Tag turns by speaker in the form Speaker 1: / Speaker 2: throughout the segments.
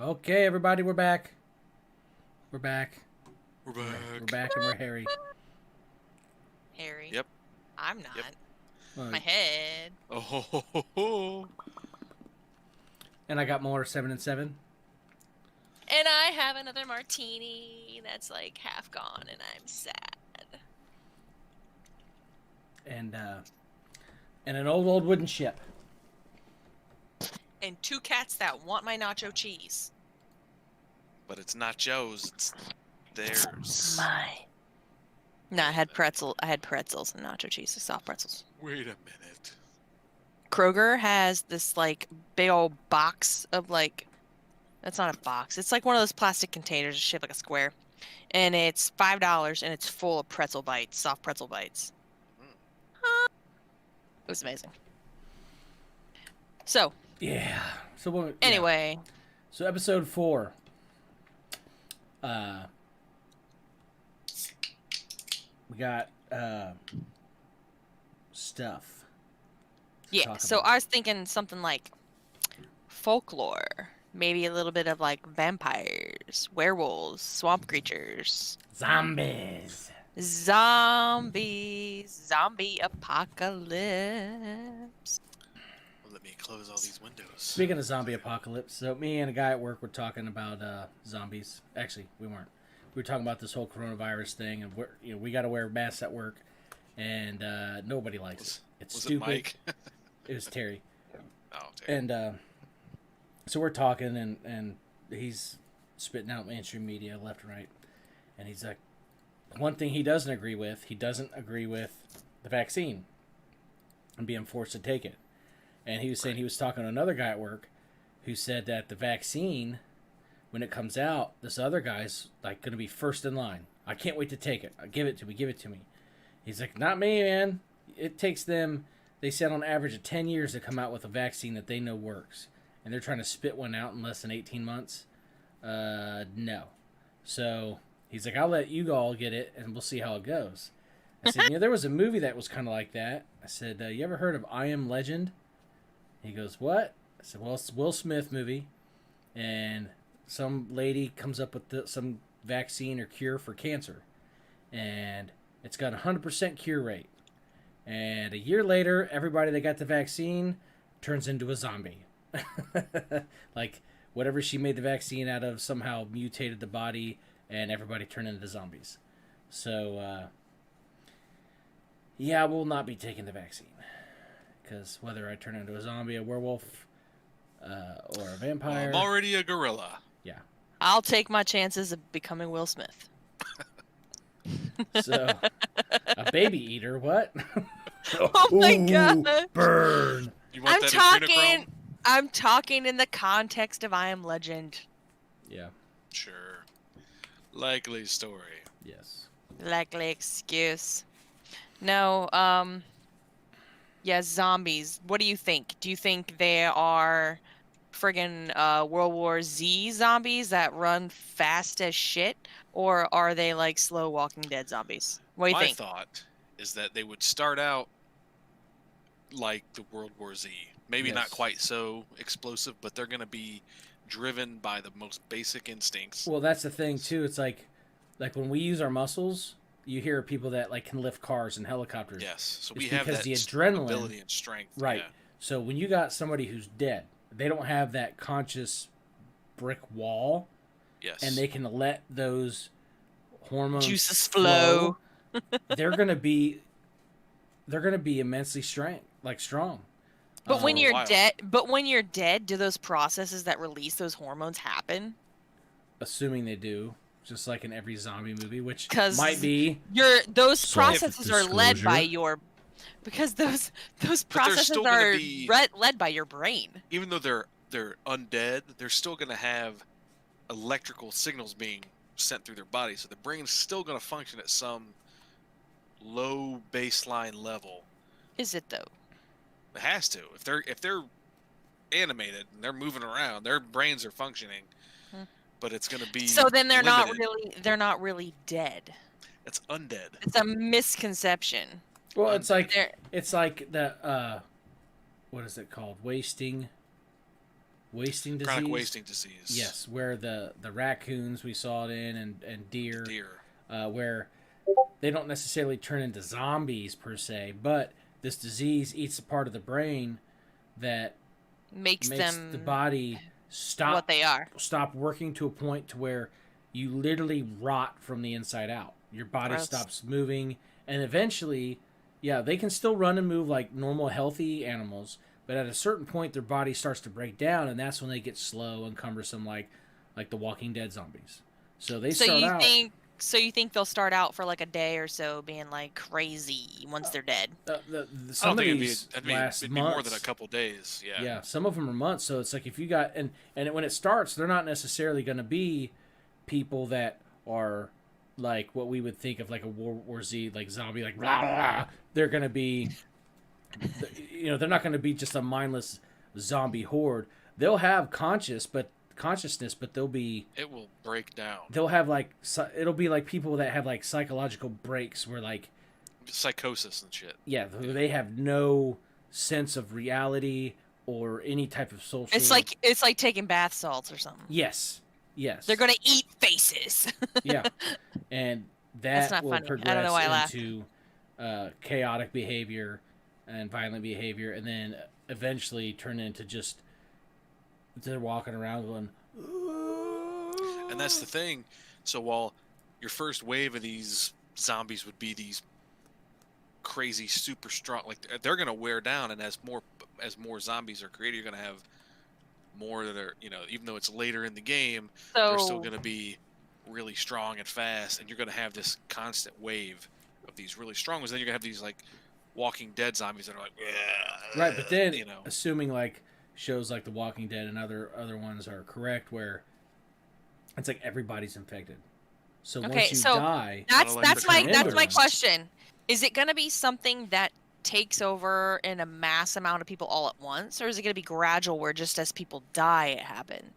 Speaker 1: Okay, everybody, we're back. We're back.
Speaker 2: We're back.
Speaker 1: We're back and we're Harry.
Speaker 3: Harry.
Speaker 2: Yep.
Speaker 3: I'm not.
Speaker 2: Yep.
Speaker 1: Well,
Speaker 3: My head.
Speaker 2: Oh ho ho ho ho.
Speaker 1: and I got more 7 and 7.
Speaker 3: And I have another martini that's like half gone, and I'm sad.
Speaker 1: And an old wooden ship.
Speaker 3: And 2 cats that want my nacho cheese.
Speaker 2: But it's not Joe's, it's theirs.
Speaker 3: Mine. No, I had pretzels and nacho cheese, so soft pretzels.
Speaker 2: Wait a minute.
Speaker 3: Kroger has this like big old box of like, that's not a box. It's like one of those plastic containers shaped like a square. And it's $5 and it's full of pretzel bites, soft pretzel bites. It was amazing. So.
Speaker 1: Yeah. So what?
Speaker 3: Anyway.
Speaker 1: Yeah. So episode 4. We got stuff.
Speaker 3: Yeah. So I was thinking something like folklore, maybe a little bit of like vampires, werewolves, swamp creatures,
Speaker 1: zombies,
Speaker 3: zombie apocalypse.
Speaker 2: Let me close all these windows.
Speaker 1: Speaking of zombie apocalypse, so me and a guy at work were talking about zombies. Actually, we weren't. We were talking about this whole coronavirus thing, and we got to wear masks at work, and nobody likes it. It's stupid.
Speaker 2: It Mike?
Speaker 1: It was Terry.
Speaker 2: Oh, Terry.
Speaker 1: And so we're talking, and he's spitting out mainstream media left and right, and he's like, one thing he doesn't agree with the vaccine and being forced to take it. And he was saying he was talking to another guy at work who said that the vaccine, when it comes out, this other guy's like going to be first in line. I can't wait to take it. Give it to me. He's like, not me, man. It takes them, they said on average of 10 years to come out with a vaccine that they know works. And they're trying to spit one out in less than 18 months. No. So he's like, I'll let you all get it and we'll see how it goes. I said, there was a movie that was kind of like that. I said, you ever heard of I Am Legend? He goes, what? I said, well, it's a Will Smith movie, and some lady comes up with some vaccine or cure for cancer, and it's got a 100% cure rate. And a year later, everybody that got the vaccine turns into a zombie. Like, whatever she made the vaccine out of somehow mutated the body, and everybody turned into zombies. So, yeah, we'll not be taking the vaccine. Because whether I turn into a zombie, a werewolf, or a vampire...
Speaker 2: I'm already a gorilla.
Speaker 1: Yeah.
Speaker 3: I'll take my chances of becoming Will Smith.
Speaker 1: So, a baby eater, what?
Speaker 3: Oh my god!
Speaker 1: Burn!
Speaker 2: You want that adrenochrome?
Speaker 3: I'm talking in the context of I Am Legend.
Speaker 1: Yeah.
Speaker 2: Sure. Likely story.
Speaker 1: Yes.
Speaker 3: Likely excuse. No, yeah, zombies. What do you think? Do you think they are friggin' World War Z zombies that run fast as shit? Or are they like slow Walking Dead zombies? What do you think?
Speaker 2: My thought is that they would start out like the World War Z. Maybe not quite so explosive, but they're going to be driven by the most basic instincts.
Speaker 1: Well, that's the thing, too. It's like when we use our muscles... You hear people that like can lift cars and helicopters.
Speaker 2: Yes, so
Speaker 1: it's
Speaker 2: we have that
Speaker 1: the adrenaline,
Speaker 2: ability and strength.
Speaker 1: Right.
Speaker 2: Yeah.
Speaker 1: So when you got somebody who's dead, they don't have that conscious brick wall.
Speaker 2: Yes.
Speaker 1: And they can let those hormones
Speaker 3: juices flow.
Speaker 1: They're gonna be immensely strong.
Speaker 3: But when you're dead, do those processes that release those hormones happen?
Speaker 1: Assuming they do. Just like in every zombie movie, which
Speaker 3: 'Cause
Speaker 1: might be
Speaker 3: those processes are led by your processes are led by your brain.
Speaker 2: Even though they're undead, they're still going to have electrical signals being sent through their body, so the brain's still going to function at some low baseline level.
Speaker 3: Is it though?
Speaker 2: It has to. If they're animated and they're moving around, their brains are functioning. But it's going to be
Speaker 3: so then they're
Speaker 2: limited.
Speaker 3: not really dead.
Speaker 2: It's undead.
Speaker 3: It's a misconception.
Speaker 1: Well, it's like the what is it called? Wasting wasting disease.
Speaker 2: Chronic wasting disease.
Speaker 1: Yes, where the raccoons we saw it in and deer, where they don't necessarily turn into zombies per se, but this disease eats a part of the brain that
Speaker 3: makes them
Speaker 1: the body stop
Speaker 3: what they are.
Speaker 1: Stop working to a point to where you literally rot from the inside out. Your body stops moving, and eventually, yeah, they can still run and move like normal, healthy animals, but at a certain point, their body starts to break down, and that's when they get slow and cumbersome, like the Walking Dead zombies. So they start out.
Speaker 3: So you think they'll start out for like a day or so being like crazy once they're dead?
Speaker 1: Some of these last
Speaker 2: it'd
Speaker 1: months.
Speaker 2: Be more than a couple days. Yeah.
Speaker 1: Yeah, some of them are months. So it's like if you got and when it starts, they're not necessarily going to be people that are like what we would think of like a World War Z like zombie like rah, rah. They're going to be, they're not going to be just a mindless zombie horde. They'll have consciousness, but it
Speaker 2: will break down.
Speaker 1: They'll have like it'll be like people that have like psychological breaks where like
Speaker 2: psychosis and shit.
Speaker 1: Yeah, they have no sense of reality or any type of social.
Speaker 3: It's like taking bath salts or something.
Speaker 1: Yes.
Speaker 3: They're gonna eat faces.
Speaker 1: Yeah, and that will
Speaker 3: funny.
Speaker 1: progress into chaotic behavior and violent behavior, and then eventually turn into just they're walking around going.
Speaker 2: And that's the thing. So while your first wave of these zombies would be these crazy, super strong, like they're gonna wear down, and as more zombies are created, you're gonna have more that are, even though it's later in the game, they're still gonna be really strong and fast, and you're gonna have this constant wave of these really strong ones. Then you're gonna have these like Walking Dead zombies that are like,
Speaker 1: right. But then, assuming like shows like The Walking Dead and other ones are correct, where it's like everybody's infected. So once you die,
Speaker 3: that's my question. Is it going to be something that takes over in a mass amount of people all at once, or is it going to be gradual, where just as people die, it happens?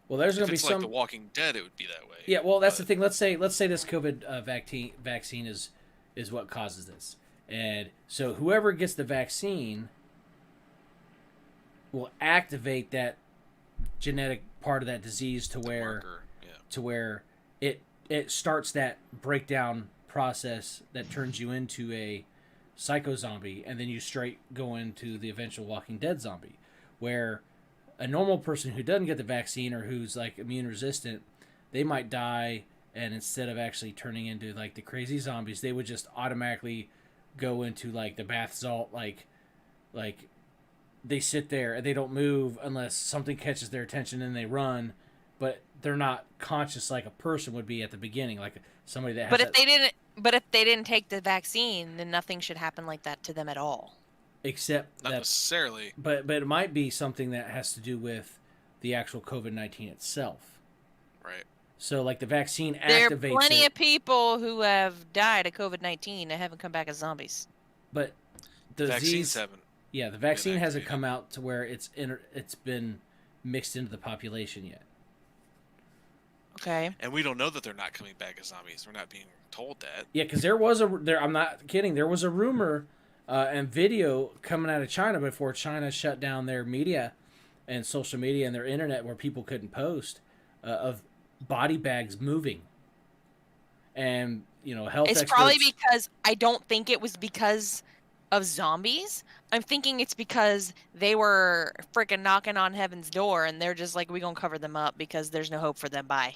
Speaker 1: Well, there's going to be
Speaker 2: some. Like The Walking Dead, it would be that way.
Speaker 1: Yeah, well, that's the thing. Let's say this COVID vaccine is what causes this, and so whoever gets the vaccine will activate that genetic part of that disease to where it starts that breakdown process that turns you into a psycho zombie, and then you straight go into the eventual Walking Dead zombie, where a normal person who doesn't get the vaccine or who's like immune resistant, they might die, and instead of actually turning into like the crazy zombies, they would just automatically go into like the bath salt, like they sit there and they don't move unless something catches their attention and they run, but they're not conscious like a person would be at the beginning, like somebody that has.
Speaker 3: But if they didn't take the vaccine, then nothing should happen like that to them at all.
Speaker 1: Except
Speaker 2: not necessarily.
Speaker 1: But it might be something that has to do with the actual COVID-19 itself.
Speaker 2: Right.
Speaker 1: So like the vaccine activates.
Speaker 3: There are plenty of people who have died of COVID-19 and haven't come back as zombies.
Speaker 1: But the
Speaker 2: vaccines haven't.
Speaker 1: Yeah, the vaccine hasn't come out to where it's been mixed into the population yet.
Speaker 3: Okay.
Speaker 2: And we don't know that they're not coming back as zombies. We're not being told that.
Speaker 1: Yeah, because I'm not kidding. There was a rumor and video coming out of China before China shut down their media and social media and their internet where people couldn't post of body bags moving. And health.
Speaker 3: It's probably because I don't think it was because of zombies. I'm thinking it's because they were freaking knocking on heaven's door, and they're just like, we're gonna cover them up because there's no hope for them. Bye.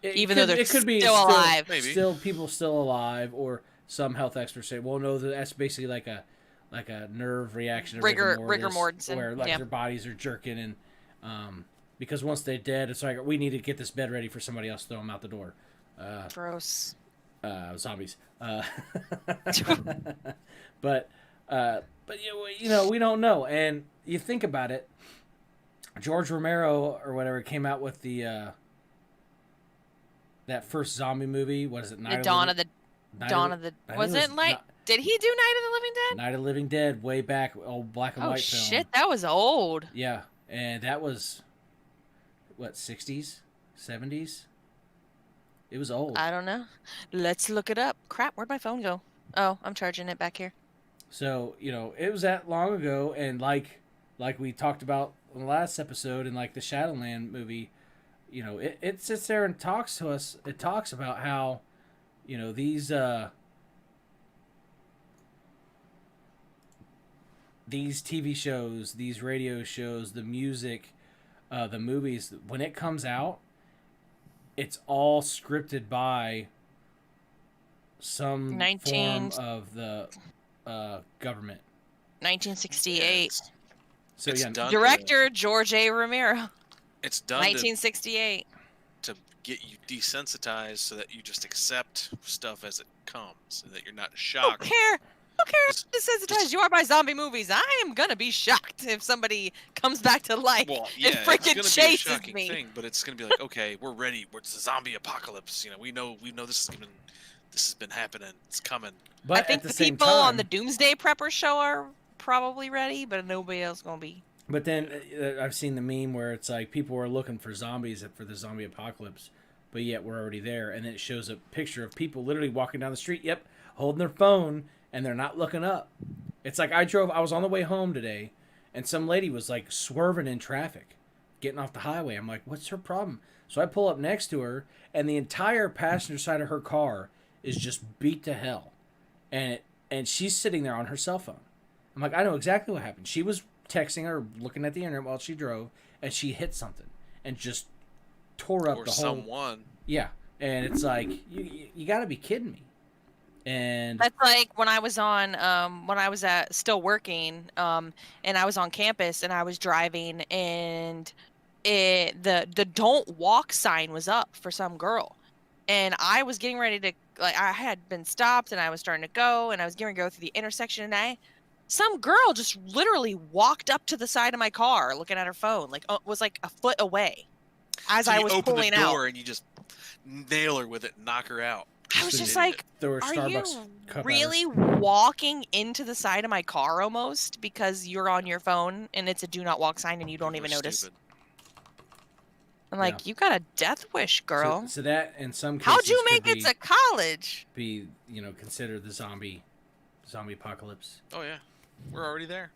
Speaker 3: Even though they're still alive.
Speaker 2: Maybe.
Speaker 1: People still alive, or some health experts say, well, no, that's basically like a nerve reaction,
Speaker 3: rigor mortis,
Speaker 1: where like their bodies are jerking, and because once they're dead, it's like we need to get this bed ready for somebody else to throw them out the door.
Speaker 3: Gross.
Speaker 1: Zombies. But we don't know. And you think about it, George Romero or whatever came out with the that first zombie movie. What is it?
Speaker 3: Was it Night of the Did he do Night of the Living Dead?
Speaker 1: Night of the Living Dead, way back, old black and white film.
Speaker 3: Oh shit, that was old.
Speaker 1: Yeah, and that was what, 60s, 70s. It was old.
Speaker 3: I don't know. Let's look it up. Crap, where'd my phone go? Oh, I'm charging it back here.
Speaker 1: So, it was that long ago, and like like we talked about in the last episode in like the Shadowland movie, you know, it sits there and talks to us. It talks about how, you know, these TV shows, these radio shows, the music, the movies, when it comes out, it's all scripted by some
Speaker 3: 19
Speaker 1: form of the government.
Speaker 3: 1968.
Speaker 1: So
Speaker 2: It's
Speaker 1: yeah,
Speaker 2: done
Speaker 3: Director George A. Romero.
Speaker 2: It's done
Speaker 3: 1968.
Speaker 2: to get you desensitized so that you just accept stuff as it comes and that you're not
Speaker 3: Who
Speaker 2: shocked.
Speaker 3: cares? Who cares
Speaker 2: Just-
Speaker 3: how desensitized you are by zombie movies? I am gonna be shocked if somebody comes back to life
Speaker 2: Well, yeah,
Speaker 3: and
Speaker 2: it's
Speaker 3: freaking
Speaker 2: gonna be a
Speaker 3: chases
Speaker 2: shocking
Speaker 3: me.
Speaker 2: thing, but it's gonna be like, okay, we're ready. It's a zombie apocalypse. You know, we know this has been happening. It's coming.
Speaker 1: but
Speaker 3: I think
Speaker 1: at the
Speaker 3: the
Speaker 1: same
Speaker 3: people
Speaker 1: time,
Speaker 3: on the Doomsday Prepper show are probably ready, but nobody else gonna be.
Speaker 1: But then I've seen the meme where it's like people are looking for zombies for the zombie apocalypse, but yet we're already there, and then it shows a picture of people literally walking down the street. Yep, holding their phone and they're not looking up. It's like I was on the way home today, and some lady was like swerving in traffic, getting off the highway. I'm like, what's her problem? So I pull up next to her, and the entire passenger side of her car is just beat to hell, and she's sitting there on her cell phone. I'm like, I know exactly what happened. She was texting or looking at the internet while she drove, and she hit something and just tore up
Speaker 2: Or
Speaker 1: the whole.
Speaker 2: someone.
Speaker 1: Yeah, and it's like you got to be kidding me. And
Speaker 3: That's like when I was still working, and I was on campus and I was driving, and the don't walk sign was up for some girl, and I was getting ready to, like, I had been stopped and I was starting to go, and I was getting ready to go through the intersection, and some girl just literally walked up to the side of my car looking at her phone, like, was like a foot away as
Speaker 2: So
Speaker 3: I
Speaker 2: you
Speaker 3: was
Speaker 2: open
Speaker 3: pulling
Speaker 2: the
Speaker 3: out.
Speaker 2: door and you just nail her with it, and knock her out.
Speaker 3: I was
Speaker 2: An
Speaker 3: just
Speaker 2: idiot.
Speaker 3: like,
Speaker 1: there were
Speaker 3: are
Speaker 1: Starbucks
Speaker 3: you
Speaker 1: cup at her.
Speaker 3: really walking into the side of my car almost because you're on your phone and it's a do not walk sign and you don't
Speaker 2: People
Speaker 3: even
Speaker 2: are
Speaker 3: notice?
Speaker 2: stupid.
Speaker 3: I'm like, you got a death wish, girl.
Speaker 1: So that in some cases
Speaker 3: How'd you
Speaker 1: could
Speaker 3: make it to college?
Speaker 1: be considered the zombie apocalypse.
Speaker 2: Oh yeah, we're already there.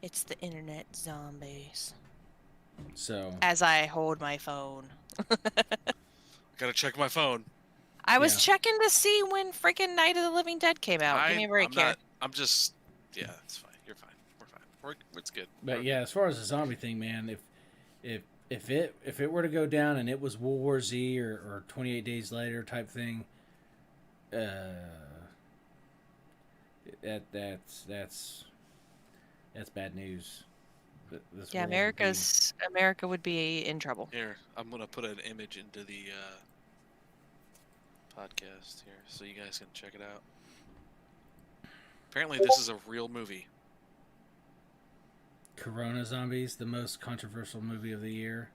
Speaker 3: It's the internet zombies.
Speaker 1: So
Speaker 3: As I hold my phone.
Speaker 2: Gotta check my phone.
Speaker 3: I was
Speaker 1: Yeah.
Speaker 3: checking to see when freaking Night of the Living Dead came out. Give me a break
Speaker 2: I'm
Speaker 3: here.
Speaker 2: not. I'm just. Yeah, it's fine. You're fine. We're fine. It's good.
Speaker 1: But yeah, as far as the zombie thing, man, if it were to go down and it was World War Z or 28 Days Later type thing, that's bad news. This
Speaker 3: Yeah,
Speaker 1: world would be-
Speaker 3: America would be in trouble.
Speaker 2: Here, I'm gonna put an image into the podcast here, so you guys can check it out. Apparently, this is a real movie.
Speaker 1: Corona Zombies, the most controversial movie of the year.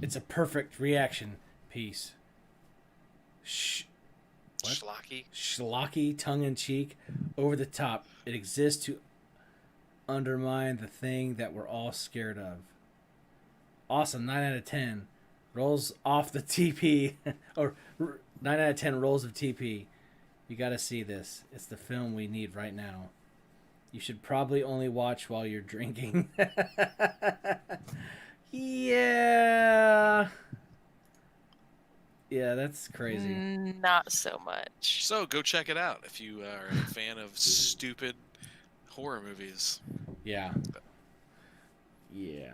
Speaker 1: It's a perfect reaction piece. What?
Speaker 2: Schlocky.
Speaker 1: Schlocky, tongue-in-cheek, over the top. It exists to undermine the thing that we're all scared of. Awesome, 9 out of 10. Rolls off the TP. Or 9 out of 10 rolls of TP. You gotta see this. It's the film we need right now. You should probably only watch while you're drinking. Yeah. Yeah, that's crazy.
Speaker 3: Not so much.
Speaker 2: So go check it out if you are a fan of stupid horror movies.
Speaker 1: Yeah. Yeah.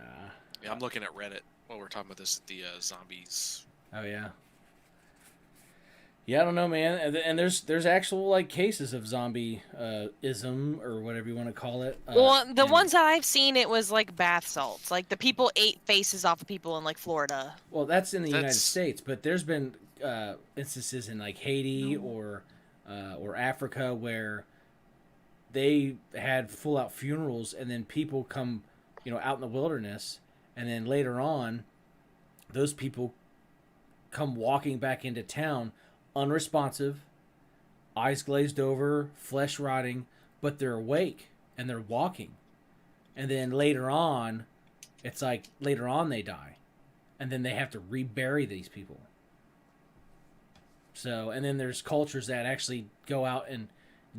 Speaker 2: Yeah, I'm looking at Reddit while we're talking about this. The zombies.
Speaker 1: Oh yeah. Yeah, I don't know, man. And there's actual like cases of zombie ism or whatever you want to call it.
Speaker 3: Well, the
Speaker 1: and-
Speaker 3: ones that I've seen, it was like bath salts. Like the people ate faces off of people in like Florida.
Speaker 1: Well, that's in the United
Speaker 2: That's-
Speaker 1: States, but there's been instances in like Haiti or Africa where they had full out funerals, and then people come, out in the wilderness, and then later on, those people come walking back into town, unresponsive, eyes glazed over, flesh rotting, but they're awake and they're walking, and then later on, it's like later on they die. And then they have to rebury these people. So, and then there's cultures that actually go out and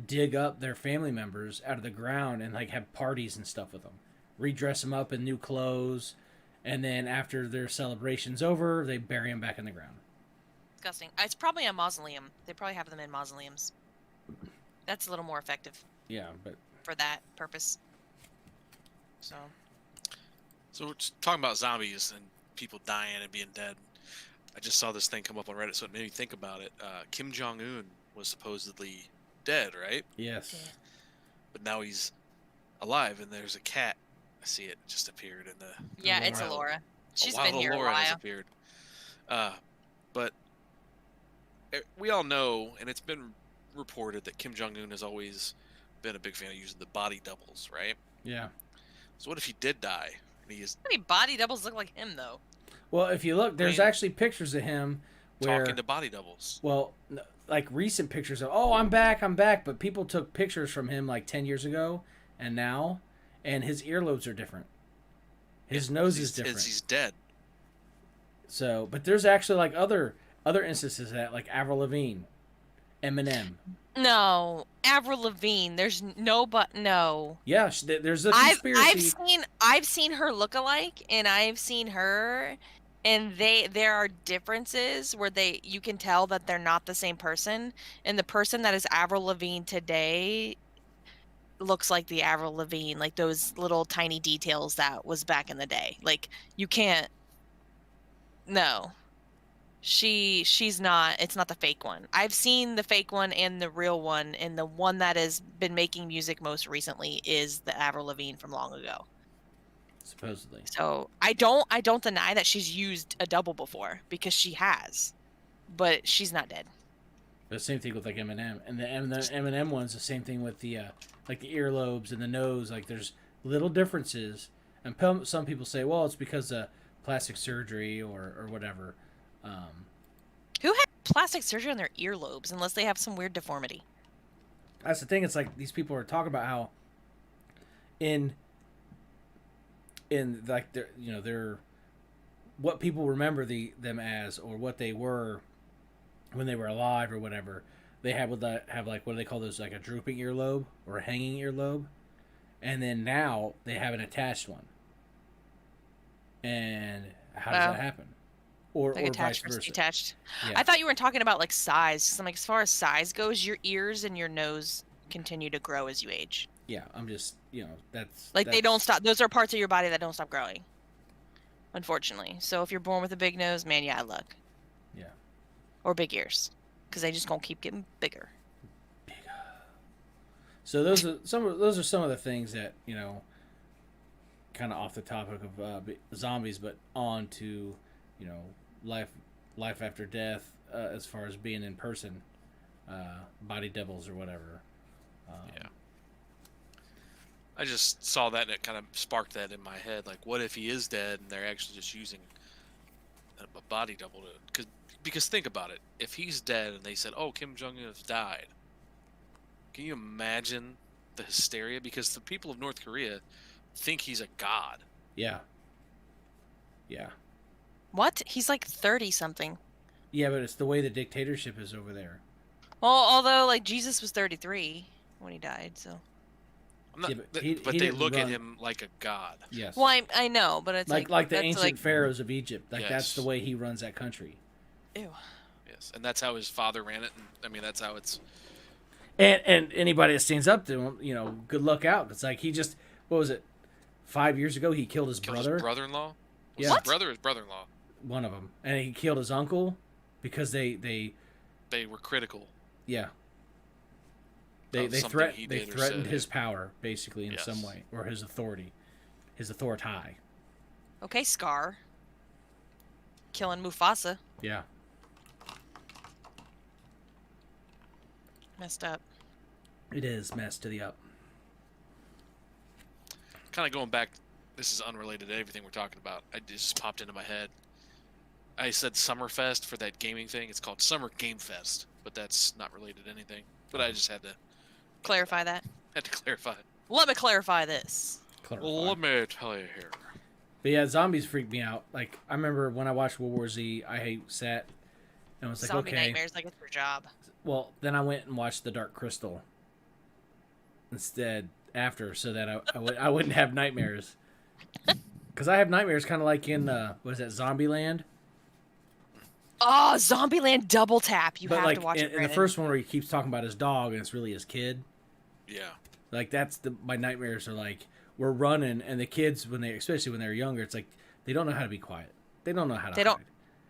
Speaker 1: dig up their family members out of the ground and like have parties and stuff with them. redress them up in new clothes, and then after their celebration's over, they bury them back in the ground.
Speaker 3: Disgusting. It's probably a mausoleum. They probably have them in mausoleums. That's a little more effective
Speaker 1: Yeah, but
Speaker 3: for that purpose. So
Speaker 2: So we're just talking about zombies and people dying and being dead. I just saw this thing come up on Reddit, so it made me think about it. Kim Jong-un was supposedly dead, right?
Speaker 1: yes.
Speaker 2: But now he's alive, and there's a cat. I see it just appeared in the.
Speaker 3: yeah, it's
Speaker 1: Wild-
Speaker 3: Alora. She's
Speaker 2: wild
Speaker 3: been here a
Speaker 2: Alora has
Speaker 3: while.
Speaker 2: appeared. But we all know, and it's been reported that Kim Jong-un has always been a big fan of using the body doubles, right?
Speaker 1: Yeah.
Speaker 2: So what if he did die? And he is
Speaker 3: How many body doubles look like him though?
Speaker 1: Well, if you look, there's
Speaker 2: mean,
Speaker 1: actually pictures of him where,
Speaker 2: talking to body doubles.
Speaker 1: well, like recent pictures of, oh, I'm back, but people took pictures from him like 10 years ago and now, and his earlobes are different. His nose is different.
Speaker 2: He's dead.
Speaker 1: So, but there's actually like other instances of that, like Avril Lavigne, Eminem.
Speaker 3: No, Avril Lavigne. There's no no.
Speaker 1: Yeah, there's a conspiracy.
Speaker 3: I've seen her look-alike, and I've seen her, and there are differences where you can tell that they're not the same person, and the person that is Avril Lavigne today looks like the Avril Lavigne, like those little tiny details that was back in the day. Like you can't. No. She's not. It's not the fake one. I've seen the fake one and the real one, and the one that has been making music most recently is the Avril Lavigne from long ago.
Speaker 1: Supposedly.
Speaker 3: So I don't deny that she's used a double before, because she has, but she's not dead.
Speaker 1: The same thing with like Eminem, and the Eminem one's the same thing with the like the earlobes and the nose. Like there's little differences, and some people say, well, it's because of plastic surgery or whatever.
Speaker 3: Who had plastic surgery on their earlobes unless they have some weird deformity?
Speaker 1: That's the thing. It's like these people are talking about how in like they're what people remember them as, or what they were when they were alive or whatever. They have like, what do they call those, like a drooping earlobe or a hanging earlobe, and then now they have an attached one. And how does that happen? Or
Speaker 3: attached
Speaker 1: vice versa.
Speaker 3: Detached.
Speaker 1: Yeah.
Speaker 3: I thought you were talking about like size. 'Cause I'm like, as far as size goes, your ears and your nose continue to grow as you age.
Speaker 1: Yeah, I'm just, that's
Speaker 3: Like they don't stop. Those are parts of your body that don't stop growing. Unfortunately. So if you're born with a big nose, man, yeah, luck.
Speaker 1: Yeah.
Speaker 3: Or big ears, because they just gonna keep getting bigger.
Speaker 1: So those are some of the things that, kind of off the topic of zombies, but on to, life after death, as far as being in person, body doubles or whatever.
Speaker 2: Yeah. I just saw that and it kind of sparked that in my head. Like, what if he is dead and they're actually just using a body double because think about it. If he's dead and they said, "Oh, Kim Jong-un has died," can you imagine the hysteria? Because the people of North Korea think he's a god.
Speaker 1: Yeah. Yeah.
Speaker 3: What? He's like 30 something.
Speaker 1: Yeah, but it's the way the dictatorship is over there.
Speaker 3: Well, although like Jesus was 33 when he died, so.
Speaker 2: I'm not,
Speaker 1: Yeah, but
Speaker 2: but
Speaker 1: he
Speaker 2: they
Speaker 1: didn't
Speaker 2: look at
Speaker 1: run-
Speaker 2: him like a god.
Speaker 1: Yes.
Speaker 3: Well, I know, but it's
Speaker 1: like the
Speaker 3: that's
Speaker 1: ancient
Speaker 3: like,
Speaker 1: pharaohs of Egypt. Like
Speaker 2: Yes.
Speaker 1: that's the way he runs that country.
Speaker 3: ew.
Speaker 2: Yes, and that's how his father ran it. And, I mean, that's how it's.
Speaker 1: And anybody that stands up to him, good luck out. It's like he just, what was it, 5 years ago he killed his brother.
Speaker 2: His brother-in-law.
Speaker 1: Yeah.
Speaker 2: Was his brother or his brother-in-law?
Speaker 1: One of them, and he killed his uncle because they
Speaker 2: They were critical.
Speaker 1: yeah. They
Speaker 2: Of
Speaker 1: they
Speaker 2: something
Speaker 1: threat
Speaker 2: he
Speaker 1: they
Speaker 2: did or
Speaker 1: threatened
Speaker 2: said.
Speaker 1: his power basically in
Speaker 2: Yes.
Speaker 1: some way, or his authority, his authority.
Speaker 3: Okay, Scar. Killing Mufasa.
Speaker 1: Yeah.
Speaker 3: Messed up.
Speaker 1: It is messed to the up.
Speaker 2: Kind of going back. This is unrelated to everything we're talking about. It just popped into my head. I said Summerfest for that gaming thing. It's called Summer Game Fest, but that's not related to anything. But I just had to
Speaker 3: Clarify that.
Speaker 2: clarify.
Speaker 3: Let me clarify this.
Speaker 1: Clarify.
Speaker 2: Let me tell you here.
Speaker 1: But yeah, zombies freak me out. Like I remember when I watched World War Z, I sat and was like,
Speaker 3: Zombie
Speaker 1: okay.
Speaker 3: nightmares like it's your job.
Speaker 1: Well, then I went and watched The Dark Crystal instead after, so that I wouldn't have nightmares. Because I have nightmares kind of like in, what is that, Zombieland?
Speaker 3: Oh, Zombieland Double Tap. You
Speaker 1: But
Speaker 3: have to
Speaker 1: like
Speaker 3: watch it,
Speaker 1: in the
Speaker 3: Brandon.
Speaker 1: first one where he keeps talking about his dog and it's really his kid.
Speaker 2: Yeah.
Speaker 1: Like that's my nightmares are like we're running and the kids especially when they're younger, it's like they don't know how to be quiet. They don't know how to
Speaker 3: They don't.
Speaker 1: hide.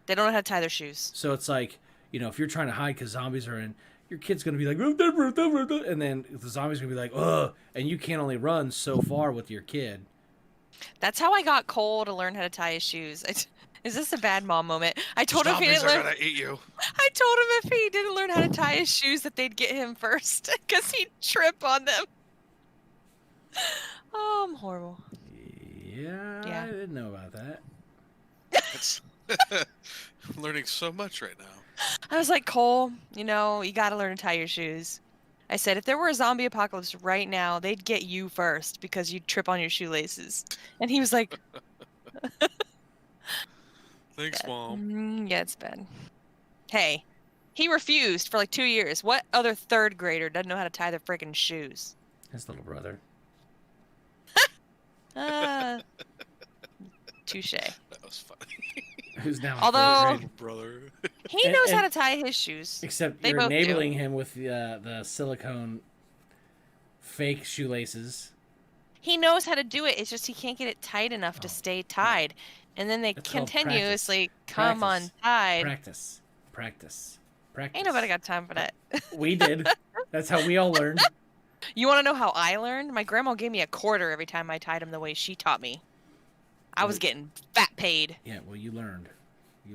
Speaker 3: They don't know how to tie their shoes.
Speaker 1: So it's like, if you're trying to hide because zombies are in, your kid's gonna be like, and then the zombies gonna be like, ugh, and you can only run so far with your kid.
Speaker 3: That's how I got Cole to learn how to tie his shoes. Is this a bad mom moment? I told him if he
Speaker 2: Zombies
Speaker 3: didn't
Speaker 2: are
Speaker 3: learn.
Speaker 2: gonna eat you.
Speaker 3: I told him if he didn't learn how to tie his shoes, that they'd get him first, because he'd trip on them. Oh, I'm horrible.
Speaker 1: Yeah,
Speaker 3: Yeah.
Speaker 1: I didn't know about that.
Speaker 2: That's I'm learning so much right now.
Speaker 3: I was like, Cole, you got to learn to tie your shoes. I said, if there were a zombie apocalypse right now, they'd get you first because you'd trip on your shoelaces. And he was like,
Speaker 2: Thanks,
Speaker 3: yeah,
Speaker 2: Mom.
Speaker 3: yeah, it's bad. Hey, he refused for like 2 years. What other third grader doesn't know how to tie their freaking shoes?
Speaker 1: His little brother.
Speaker 3: Touche.
Speaker 2: That was funny.
Speaker 1: Who's now in
Speaker 3: Although-
Speaker 1: fourth grade.
Speaker 2: Brother.
Speaker 3: He
Speaker 1: And-
Speaker 3: knows how
Speaker 1: and-
Speaker 3: to tie his shoes.
Speaker 1: Except
Speaker 3: They
Speaker 1: you're
Speaker 3: both do.
Speaker 1: enabling him with the silicone fake shoelaces.
Speaker 3: He knows how to do it. It's just he can't get it tight enough to
Speaker 1: Oh,
Speaker 3: stay tied. And then they
Speaker 1: That's called
Speaker 3: continuously
Speaker 1: practice.
Speaker 3: come
Speaker 1: Practice.
Speaker 3: untied.
Speaker 1: Practice.
Speaker 3: Ain't nobody got time for that.
Speaker 1: We did. That's how we all learned.
Speaker 3: You want to know how I learned? My grandma gave me a quarter every time I tied him the way she taught me. I was
Speaker 1: Wait.
Speaker 3: getting fat paid.
Speaker 1: Yeah, well, you learned.
Speaker 3: I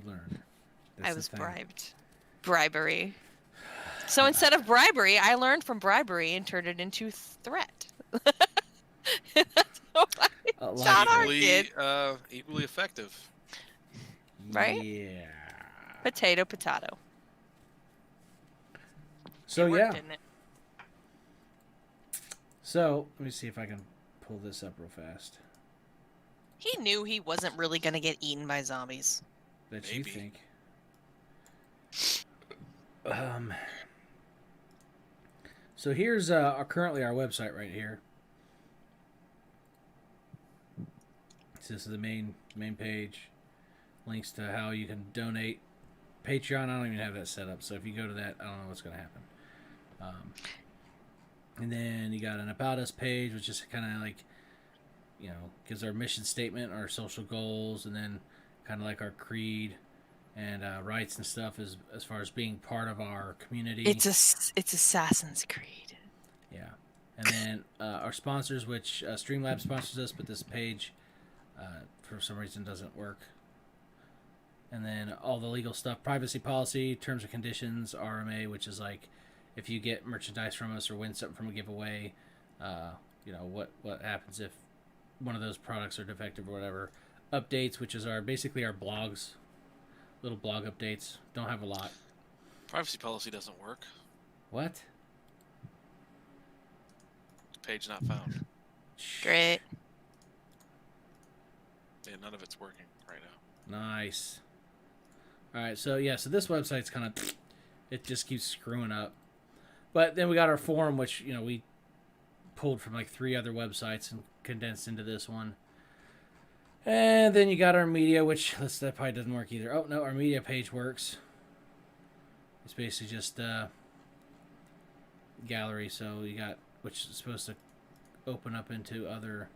Speaker 1: That's
Speaker 3: was
Speaker 1: the thing.
Speaker 3: bribed. Bribery. So instead of bribery, I learned from bribery and turned it into threat. That's how I
Speaker 1: A lot
Speaker 3: shot
Speaker 1: of
Speaker 3: our
Speaker 2: Equally,
Speaker 3: kid.
Speaker 2: equally effective.
Speaker 3: Right?
Speaker 1: Yeah.
Speaker 3: Potato, potato.
Speaker 1: So
Speaker 3: It worked,
Speaker 1: yeah.
Speaker 3: didn't it?
Speaker 1: So let me see if I can pull this up real fast.
Speaker 3: He knew he wasn't really going to get eaten by zombies.
Speaker 1: That
Speaker 2: Maybe.
Speaker 1: you think. So here's currently our website right here. So this is the main page. Links to how you can donate. Patreon, I don't even have that set up. So if you go to that, I don't know what's going to happen. And then you got an About Us page, which is kind of like, gives our mission statement, our social goals, and then kind of like our creed and rights and stuff as far as being part of our community.
Speaker 3: It's Assassin's Creed.
Speaker 1: Yeah. And then our sponsors, which Streamlabs sponsors us, but this page for some reason doesn't work. And then all the legal stuff, privacy policy, terms and conditions, RMA, which is like if you get merchandise from us or win something from a giveaway, what happens if one of those products are defective or whatever. Updates, which is basically our blogs, little blog updates. Don't have a lot.
Speaker 2: Privacy policy doesn't work.
Speaker 1: What?
Speaker 2: Page not found.
Speaker 3: Great.
Speaker 2: Yeah, none of it's working right now.
Speaker 1: Nice. All right, so this website's kind of, it just keeps screwing up. But then we got our forum, which we pulled from like 3 other websites and condensed into this one. And then you got our media, which that probably doesn't work either. Oh no, our media page works. It's basically just gallery, so you got, which is supposed to open up into other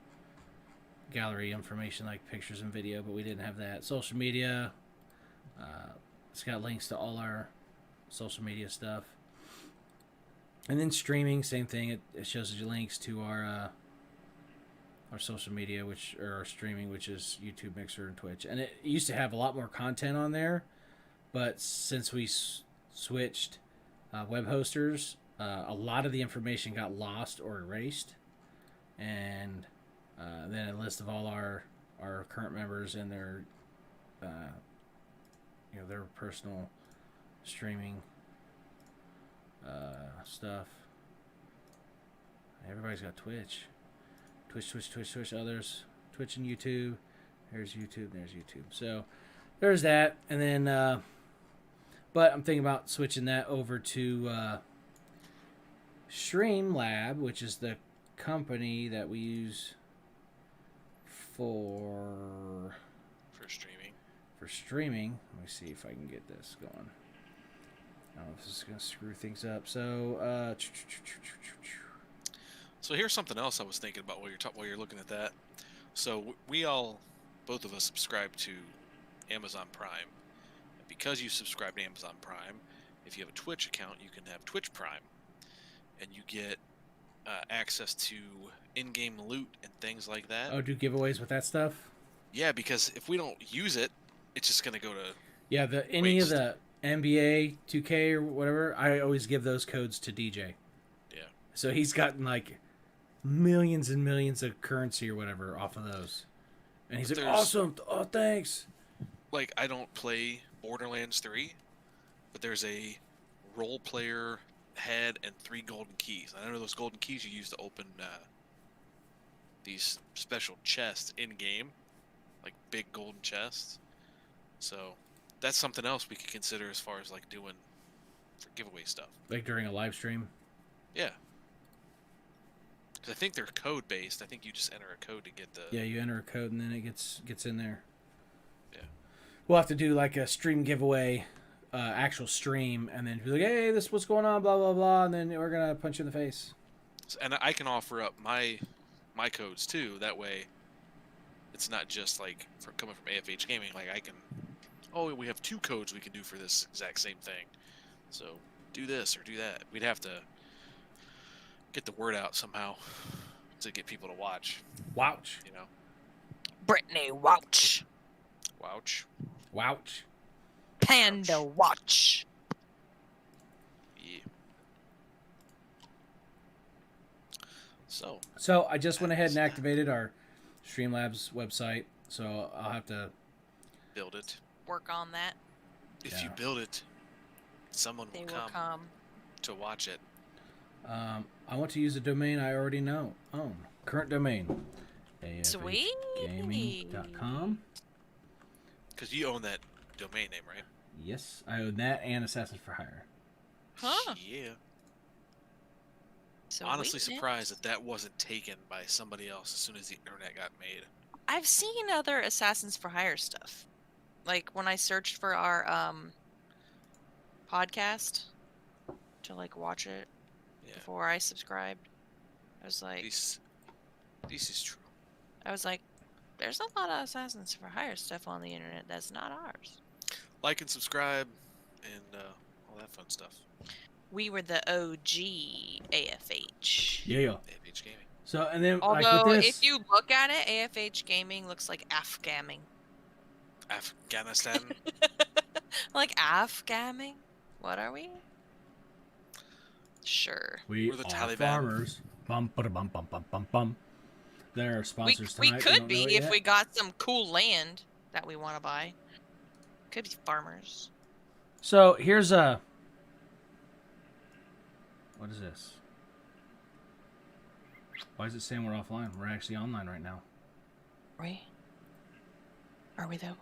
Speaker 1: gallery information like pictures and video, but we didn't have that. Social media, it's got links to all our social media stuff. And then streaming, same thing. It shows you links to our social media, our streaming, which is YouTube, Mixer, and Twitch. And it used to have a lot more content on there, but since we switched web hosters, a lot of the information got lost or erased. And then a list of all our current members and their their personal streaming stuff. Everybody's got Twitch. Others, Twitch and YouTube. There's YouTube. So there's that. And then, but I'm thinking about switching that over to Streamlab, which is the company that we use for
Speaker 2: streaming.
Speaker 1: For streaming, let me see if I can get this going. I don't know if this is gonna screw things up. So,
Speaker 2: So here's something else I was thinking about while you're looking at that. So both of us subscribe to Amazon Prime. And because you subscribe to Amazon Prime, if you have a Twitch account, you can have Twitch Prime, and you get access to in-game loot and things like that.
Speaker 1: oh, do giveaways with that stuff?
Speaker 2: Yeah, because if we don't use it, it's just gonna go to
Speaker 1: Yeah, any of
Speaker 2: waste.
Speaker 1: the NBA, 2K, or whatever, I always give those codes to DJ.
Speaker 2: Yeah.
Speaker 1: So he's gotten like millions and millions of currency or whatever off of those. And he's
Speaker 2: But
Speaker 1: like,
Speaker 2: there's-
Speaker 1: awesome. Oh, thanks.
Speaker 2: Like, I don't play Borderlands 3, but there's a role player head and 3 golden keys. I know those golden keys you use to open these special chests in game, like big golden chests. So that's something else we could consider as far as like doing for giveaway stuff.
Speaker 1: Like during a live stream.
Speaker 2: Yeah. Because I think they're code based. I think you just enter a code to get the.
Speaker 1: Yeah, you enter a code and then it gets in there.
Speaker 2: Yeah.
Speaker 1: We'll have to do like a stream giveaway, actual stream, and then be like, hey, this is what's going on, blah, blah, blah, and then we're going to punch you in the face.
Speaker 2: And I can offer up my codes too. That way, it's not just like coming from AFH Gaming. Like I can, we have 2 codes we can do for this exact same thing. So do this or do that. We'd have to get the word out somehow to get people to watch.
Speaker 1: Wouch.
Speaker 2: You know,
Speaker 3: Brittany, watch.
Speaker 2: wouch.
Speaker 1: Wouch.
Speaker 3: Panda, watch.
Speaker 2: Yeah. So
Speaker 1: So I just went ahead and activated our Streamlabs website, so I'll have to.
Speaker 2: build it.
Speaker 3: Work on that.
Speaker 2: If you
Speaker 1: Yeah.
Speaker 2: build it, someone
Speaker 3: They
Speaker 2: will
Speaker 3: will
Speaker 2: come
Speaker 3: come.
Speaker 2: to watch it.
Speaker 1: I want to use a domain I already own. Current domain.
Speaker 3: Sweet.
Speaker 1: AFHgaming.com.
Speaker 2: Because you own that domain name, right?
Speaker 1: Yes, I own that and Assassins for Hire.
Speaker 3: Huh.
Speaker 2: Yeah.
Speaker 3: Sweet.
Speaker 2: Honestly surprised that wasn't taken by somebody else as soon as the internet got made.
Speaker 3: I've seen other Assassins for Hire stuff. Like when I searched for our podcast to like watch it
Speaker 2: Yeah.
Speaker 3: before I subscribed, I was like,
Speaker 2: This is true.
Speaker 3: there's a lot of Assassins for Hire stuff on the internet that's not ours.
Speaker 2: Like and subscribe and all that fun stuff.
Speaker 3: We were the OG AFH.
Speaker 1: Yeah.
Speaker 2: AFH Gaming.
Speaker 1: So and then
Speaker 3: Although
Speaker 1: like with this,
Speaker 3: if you look at it, AFH Gaming looks like AFGamming.
Speaker 2: Afghanistan.
Speaker 3: Like AFGamming? What are we? Sure.
Speaker 1: we
Speaker 2: we're the
Speaker 1: are
Speaker 2: Taliban.
Speaker 1: farmers. Bum bum bum bum bum bum bum. They're our
Speaker 3: We,
Speaker 1: sponsors
Speaker 3: we
Speaker 1: tonight.
Speaker 3: could
Speaker 1: don't
Speaker 3: be
Speaker 1: know it
Speaker 3: if
Speaker 1: yet.
Speaker 3: we got some cool land that we want to buy. Could be farmers.
Speaker 1: So here's a. What is this? Why is it saying we're offline? We're actually online right now.
Speaker 3: Are we? Are we though?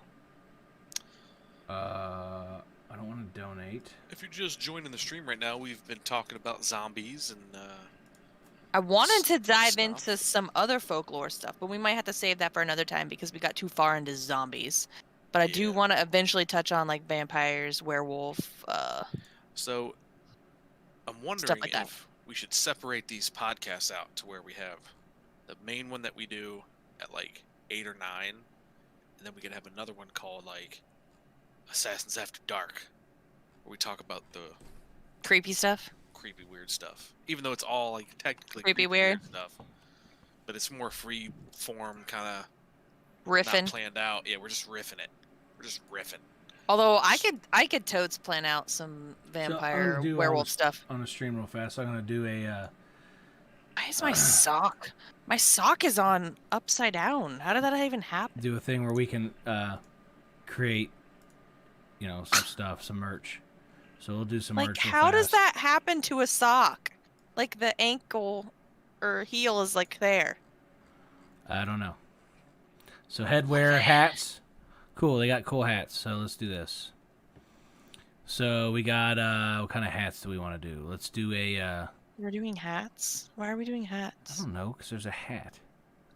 Speaker 1: I don't want to donate.
Speaker 2: If you're just joining the stream right now, we've been talking about zombies and
Speaker 3: I wanted to dive
Speaker 2: stuff.
Speaker 3: into some other folklore stuff, but we might have to save that for another time because we got too far into zombies. But I do
Speaker 2: Yeah.
Speaker 3: want to eventually touch on like vampires, werewolf.
Speaker 2: so I'm wondering
Speaker 3: like that.
Speaker 2: if we should separate these podcasts out to where we have the main one that we do at like 8 or 9, and then we could have another one called like Assassins After Dark, where we talk about the
Speaker 3: Creepy stuff.
Speaker 2: creepy weird stuff, even though it's all like technically
Speaker 3: Creepy weird.
Speaker 2: stuff, but it's more free form, kind of
Speaker 3: Riffin.
Speaker 2: not planned out. Yeah, we're just riffing it. We're just riffing.
Speaker 3: Although I could totes plan out some vampire
Speaker 1: gonna do all
Speaker 3: werewolf
Speaker 1: this-
Speaker 3: stuff.
Speaker 1: On the stream real fast. I'm gonna do a.
Speaker 3: Why is my sock? My sock is on upside down. How did that even happen?
Speaker 1: Do a thing where we can create, some stuff, some merch. So we'll do some
Speaker 3: Like,
Speaker 1: merch. real
Speaker 3: how does
Speaker 1: fast.
Speaker 3: that happen to a sock? Like the ankle or heel is like there.
Speaker 1: I don't know. So headwear, hats. Cool, they got cool hats. So let's do this. So we got what kind of hats do we want to do? Let's do a
Speaker 3: We're doing hats. Why are we doing
Speaker 1: I
Speaker 3: hats?
Speaker 1: don't know, because there's a hat.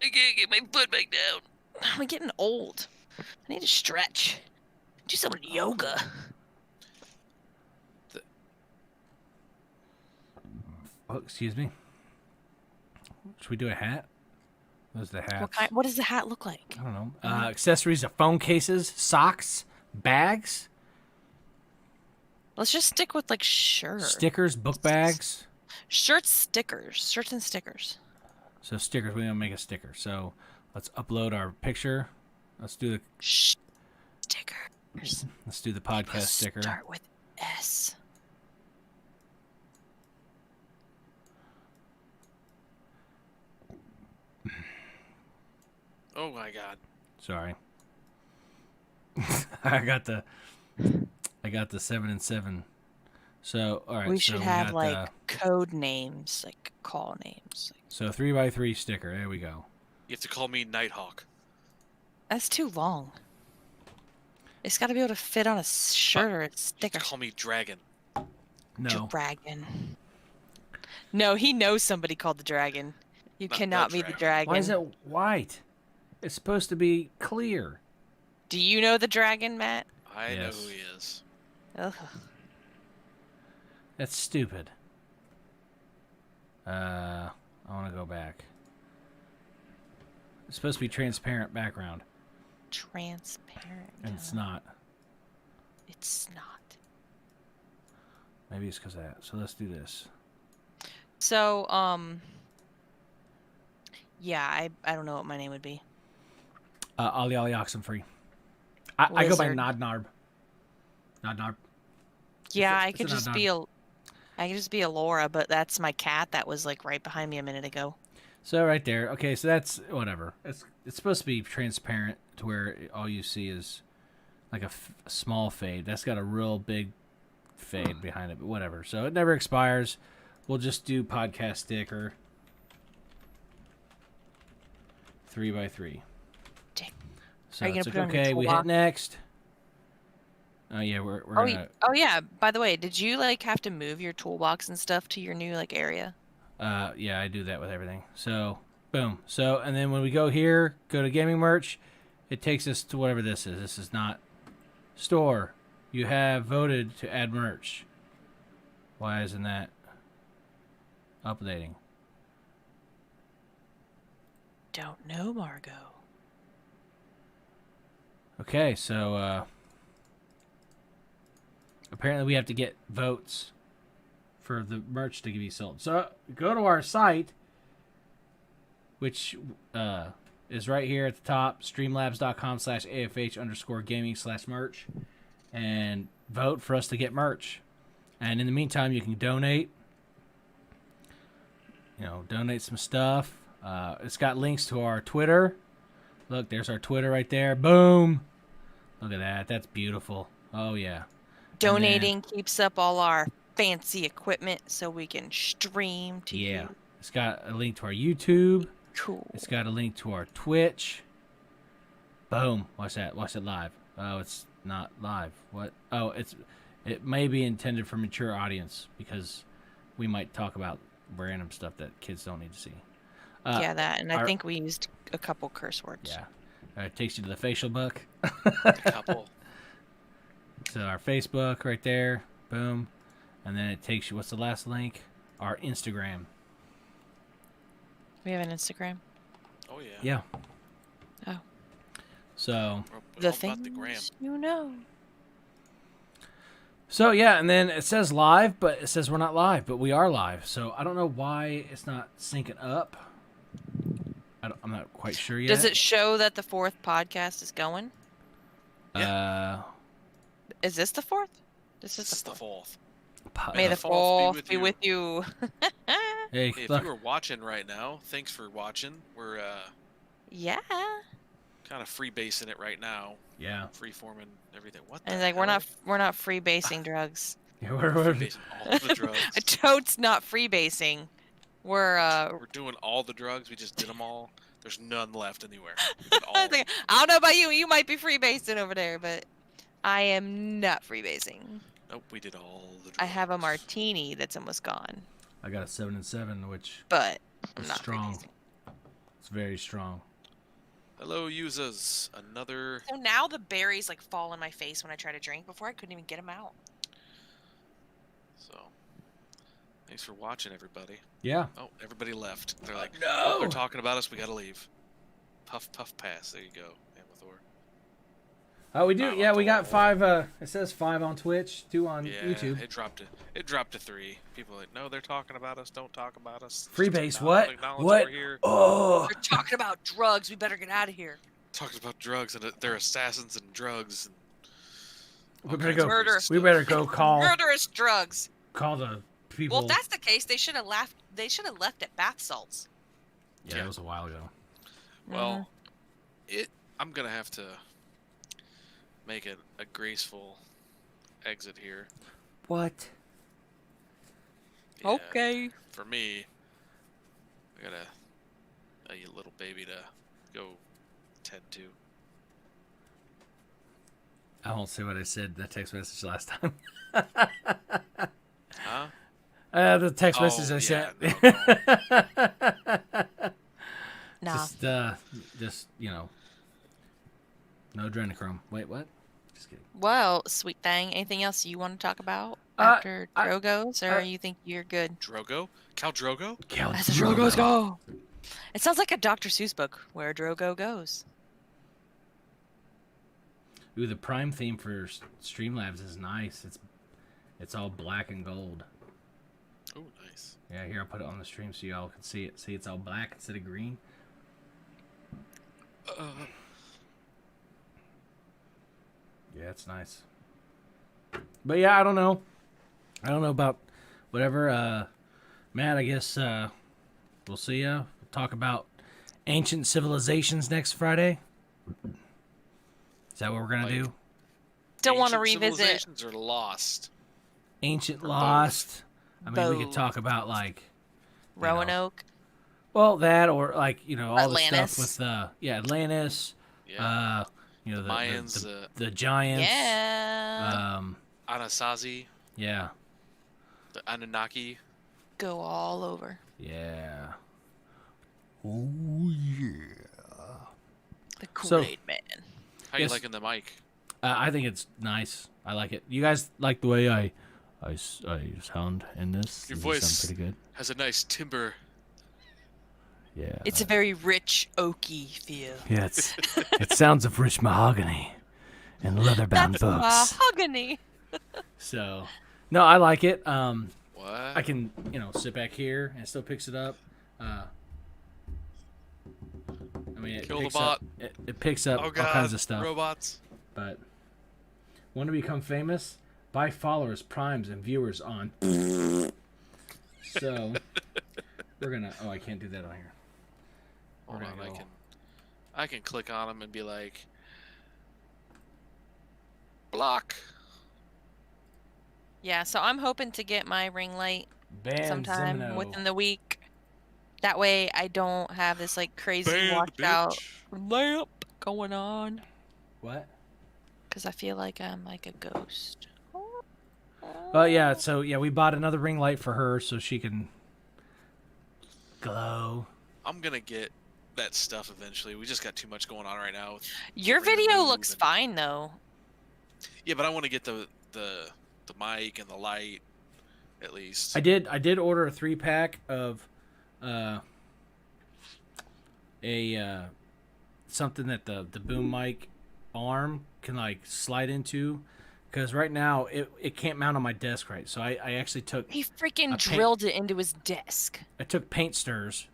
Speaker 3: I can't get my foot back down. I'm getting old. I need to stretch. Do some yoga.
Speaker 1: Oh, excuse me. Should we do a hat? Those are the hats.
Speaker 3: What does the hat look like?
Speaker 1: I don't know. Accessories are phone cases, socks, bags,
Speaker 3: Let's just stick with like shirts.
Speaker 1: stickers, book bags.
Speaker 3: Shirts and stickers.
Speaker 1: So stickers, we want to make a sticker. So let's upload our picture. Let's do the
Speaker 3: Stickers.
Speaker 1: let's do the podcast sticker.
Speaker 3: Start with S.
Speaker 2: Oh my god.
Speaker 1: Sorry. I got the 7 and 7. So all right.
Speaker 3: We
Speaker 1: so
Speaker 3: should have
Speaker 1: got
Speaker 3: like code names, like call names.
Speaker 1: so 3x3 sticker. There we go.
Speaker 2: You have to call me Nighthawk.
Speaker 3: That's too long. It's got to be able to fit on a shirt or a
Speaker 2: You have
Speaker 3: sticker.
Speaker 2: to call me Dragon.
Speaker 1: No.
Speaker 3: Dragon. No, he knows somebody called the dragon. You
Speaker 2: Not
Speaker 3: cannot
Speaker 2: the
Speaker 3: be the
Speaker 2: dragon.
Speaker 3: dragon.
Speaker 1: Why is it white? It's supposed to be clear.
Speaker 3: Do you know the dragon, Matt?
Speaker 2: I know
Speaker 1: Yes.
Speaker 2: who he is.
Speaker 3: Ugh.
Speaker 1: That's stupid. I want to go back. It's supposed to be transparent background,
Speaker 3: Transparent.
Speaker 1: and it's not.
Speaker 3: It's not.
Speaker 1: Maybe it's because of that. So let's do this.
Speaker 3: So, yeah, I don't know what my name would be.
Speaker 1: Ollie Ollie Oxenfree. I go by
Speaker 3: Lizard.
Speaker 1: Nodnarb. Nodnarb.
Speaker 3: Yeah,
Speaker 1: It's an
Speaker 3: I could just be a Laura, but that's my cat that was like right behind me a minute ago.
Speaker 1: So right there. Okay, so that's whatever. It's supposed to be transparent to where all you see is like a small fade. That's got a real big fade behind it, but whatever. So it never expires. We'll just do podcast sticker 3x3.
Speaker 3: Dick.
Speaker 1: So
Speaker 3: Are you
Speaker 1: it's
Speaker 3: gonna
Speaker 1: like,
Speaker 3: put it on your
Speaker 1: okay, we hit
Speaker 3: toolbox?
Speaker 1: next. Oh yeah, we're
Speaker 3: Oh,
Speaker 1: gonna.
Speaker 3: oh yeah. By the way, did you like have to move your toolbox and stuff to your new like area?
Speaker 1: Yeah, I do that with everything. So boom. So and then when we go here, go to gaming merch, it takes us to whatever this is. This is not store. You have voted to add merch. Why isn't that updating?
Speaker 3: Don't know, Margot.
Speaker 1: Okay, so apparently we have to get votes for the merch to be sold. So go to our site, which is right here at the top, streamlabs.com/AFH_gaming/merch, and vote for us to get merch. And in the meantime, you can donate. Donate some stuff. It's got links to our Twitter. Look, there's our Twitter right there. Boom. Look at that. That's beautiful. Oh, yeah.
Speaker 3: Donating keeps up all our fancy equipment so we can stream to
Speaker 1: Yeah.
Speaker 3: you.
Speaker 1: It's got a link to our YouTube.
Speaker 3: Cool.
Speaker 1: It's got a link to our Twitch. Boom. Watch that. Watch it live. Oh, it's not live. What? Oh, it may be intended for mature audience because we might talk about random stuff that kids don't need to see.
Speaker 3: Yeah, that. And I
Speaker 1: our-
Speaker 3: think we used a couple curse words.
Speaker 1: Yeah. It takes you to the facial book.
Speaker 2: A couple.
Speaker 1: So our Facebook right there. Boom. And then it takes you, what's the last link? Our Instagram.
Speaker 3: We have an Instagram.
Speaker 2: Oh yeah.
Speaker 1: Yeah.
Speaker 3: Oh.
Speaker 1: So
Speaker 2: We're
Speaker 3: The
Speaker 2: all about the gram.
Speaker 3: things you know.
Speaker 1: So yeah, and then it says live, but it says we're not live, but we are live. So I don't know why it's not syncing up. I'm not quite sure yet.
Speaker 3: Does it show that the fourth podcast is going? Is this the fourth? This is
Speaker 2: This is
Speaker 3: the
Speaker 2: the
Speaker 3: fourth.
Speaker 2: fourth.
Speaker 3: May the
Speaker 2: fourth
Speaker 3: fourth be with you.
Speaker 1: Hey,
Speaker 2: Hey, if
Speaker 1: look.
Speaker 2: you were watching right now, thanks for watching. We're
Speaker 3: Yeah.
Speaker 2: kind of freebasing it right now,
Speaker 1: Yeah.
Speaker 2: freeforming everything. What the
Speaker 3: And like
Speaker 2: hell?
Speaker 3: we're not freebasing drugs.
Speaker 1: Yeah,
Speaker 2: freebasing all the drugs.
Speaker 3: Totes not freebasing. We're
Speaker 2: We're doing all the drugs. We just did them all. There's none left anywhere. We did all
Speaker 3: I
Speaker 2: of them.
Speaker 3: don't know about you. You might be freebasing over there, but I am not freebasing.
Speaker 2: Nope, we did all the drugs.
Speaker 3: I have a martini that's almost gone,
Speaker 1: I got a 7 and 7, which
Speaker 3: but I'm
Speaker 1: It's
Speaker 3: not
Speaker 1: strong.
Speaker 3: freebasing.
Speaker 1: it's very strong.
Speaker 2: Hello, users. Another.
Speaker 3: So now the berries like fall in my face when I try to drink. Before I couldn't even get them out.
Speaker 2: So, thanks for watching, everybody.
Speaker 1: Yeah.
Speaker 2: Oh, everybody left. They're like,
Speaker 1: no.
Speaker 2: oh, they're talking about us. We gotta leave. Puff, puff, pass. There you go, Amathor.
Speaker 1: Oh, we do. Yeah, we got 5. It says 5 on Twitch, 2 on
Speaker 2: Yeah,
Speaker 1: YouTube.
Speaker 2: it dropped to 3. People are like, no, they're talking about us. Don't talk about us.
Speaker 1: Freebase, what?
Speaker 2: Acknowledge
Speaker 1: What?
Speaker 2: we're here.
Speaker 1: Oh.
Speaker 3: They're talking about drugs. We better get out of here.
Speaker 2: Talking about drugs and they're assassins and drugs. And
Speaker 1: We better go.
Speaker 3: Murder.
Speaker 1: We better go call
Speaker 3: Murderous drugs.
Speaker 1: the people.
Speaker 3: Well, if that's the case, they should have left. They should have left at bath salts.
Speaker 1: Yeah, it was a while ago.
Speaker 2: Well, I'm gonna have to make a graceful exit here.
Speaker 1: What?
Speaker 2: Yeah,
Speaker 3: Okay.
Speaker 2: For me, I got a little baby to go tend to.
Speaker 1: I won't say what I said in that text message last time.
Speaker 2: Huh?
Speaker 1: The text message I sent.
Speaker 3: No.
Speaker 1: Just no adrenochrome. Wait, what? Just kidding.
Speaker 3: Well, sweet thing. Anything else you want to talk about after Drogos, or you think you're good?
Speaker 2: Drogo? Cal Drogo?
Speaker 3: As the Drogos go. It sounds like a Dr. Seuss book, Where Drogo Goes.
Speaker 1: Ooh, the Prime theme for Streamlabs is nice. It's all black and gold.
Speaker 2: Oh, nice.
Speaker 1: Yeah, here I'll put it on the stream so y'all can see it. See, it's all black instead of green. Yeah, it's nice. But yeah, I don't know. I don't know about whatever. Matt, I guess we'll see ya. We'll talk about ancient civilizations next Friday. Is that what we're gonna do?
Speaker 3: Don't want to
Speaker 2: Ancient
Speaker 3: revisit.
Speaker 2: Civilizations are lost.
Speaker 1: Ancient
Speaker 2: Or
Speaker 1: Lost. I mean, we could
Speaker 3: Both.
Speaker 1: talk about like
Speaker 3: Roanoke.
Speaker 1: well, that or like all
Speaker 3: Atlantis.
Speaker 1: the stuff with Atlantis.
Speaker 2: Yeah.
Speaker 1: The
Speaker 2: Mayans,
Speaker 1: the giants.
Speaker 3: Yeah.
Speaker 2: Anasazi,
Speaker 1: Yeah.
Speaker 2: the Anunnaki.
Speaker 3: Go all over.
Speaker 1: Yeah. Oh yeah.
Speaker 3: The
Speaker 1: So-
Speaker 3: Kool-Aid Man.
Speaker 2: How
Speaker 1: Yes.
Speaker 2: you liking the mic?
Speaker 1: I think it's nice. I like it. You guys like the way I sound in this?
Speaker 2: Your
Speaker 1: Does it
Speaker 2: voice
Speaker 1: sound pretty good.
Speaker 2: has a nice timbre.
Speaker 1: Yeah.
Speaker 3: It's a very rich, oaky feel.
Speaker 1: Yeah, it sounds of rich mahogany and leather-bound
Speaker 3: That's
Speaker 1: books.
Speaker 3: mahogany.
Speaker 1: So, no, I like it.
Speaker 2: What?
Speaker 1: I can, sit back here and it still picks it up. I mean, it
Speaker 2: Kill the
Speaker 1: picks
Speaker 2: bot.
Speaker 1: up. It picks up
Speaker 2: Oh
Speaker 1: all
Speaker 2: god,
Speaker 1: kinds of stuff.
Speaker 2: robots.
Speaker 1: But want to become famous? Buy followers, primes, and viewers on. So we're gonna. Oh, I can't do that on here.
Speaker 2: Hold
Speaker 1: We're
Speaker 2: on,
Speaker 1: gonna go.
Speaker 2: I can click on them and be like, block.
Speaker 3: Yeah, so I'm hoping to get my ring light
Speaker 1: Ban
Speaker 3: sometime
Speaker 1: Zemino.
Speaker 3: within the week. That way I don't have this like crazy
Speaker 2: Banned,
Speaker 3: washed out
Speaker 2: bitch.
Speaker 3: lamp going on.
Speaker 1: What?
Speaker 3: Because I feel like I'm like a ghost.
Speaker 1: Well, yeah. So yeah, we bought another ring light for her so she can glow.
Speaker 2: I'm gonna get that stuff eventually. We just got too much going on right now. with
Speaker 3: Your
Speaker 2: getting ready to
Speaker 3: video
Speaker 2: move
Speaker 3: looks
Speaker 2: and-
Speaker 3: fine though.
Speaker 2: Yeah, but I want to get the mic and the light, at least.
Speaker 1: I did order a 3-pack of something that the boom mic arm can like slide into, because right now it can't mount on my desk right. So I actually took
Speaker 3: He freaking
Speaker 1: A paint-
Speaker 3: drilled it into his desk.
Speaker 1: paint stirrers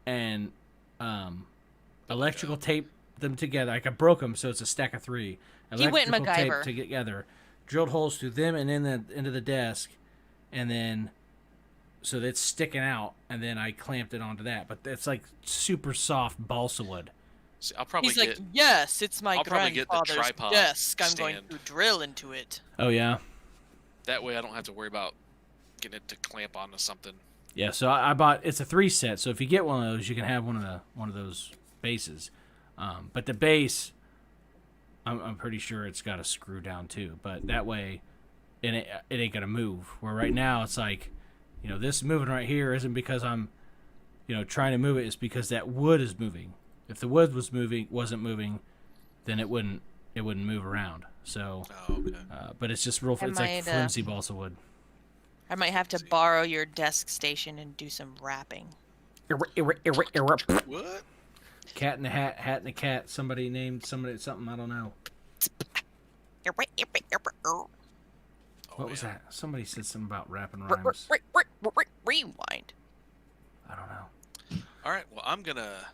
Speaker 1: and electrical tape them together. Like I broke them, so it's a stack of 3.
Speaker 3: He went
Speaker 1: Electrical tape
Speaker 3: MacGyver.
Speaker 1: together, drilled holes through them and into the desk, and then so that's sticking out, and then I clamped it onto that. But it's like super soft balsa wood.
Speaker 2: See, I'll probably
Speaker 3: He's
Speaker 2: get.
Speaker 3: like, yes, it's my
Speaker 2: I'll probably get the
Speaker 3: grandfather's
Speaker 2: tripod
Speaker 3: desk. I'm going
Speaker 2: stand.
Speaker 3: to drill into it.
Speaker 1: Oh yeah,
Speaker 2: That way, I don't have to worry about getting it to clamp onto something.
Speaker 1: yeah. So I bought it's a 3 set. So if you get one of those, you can have one of those bases. But the base, I'm pretty sure it's got a screw down too. But that way, it ain't gonna move. Where right now it's like, this moving right here isn't because I'm, trying to move it. It's because that wood is moving. If the wood wasn't moving, then it wouldn't move around. So,
Speaker 2: Oh, okay.
Speaker 1: but it's just real. It's like flimsy balsa wood.
Speaker 3: I might have to borrow your desk station and do some rapping.
Speaker 2: What?
Speaker 1: Cat in a hat, hat in a cat. Somebody named something. I don't know. What was that? Somebody said something about rapping rhymes.
Speaker 3: Rewind.
Speaker 1: I don't know.
Speaker 2: All right. Well, I'm gonna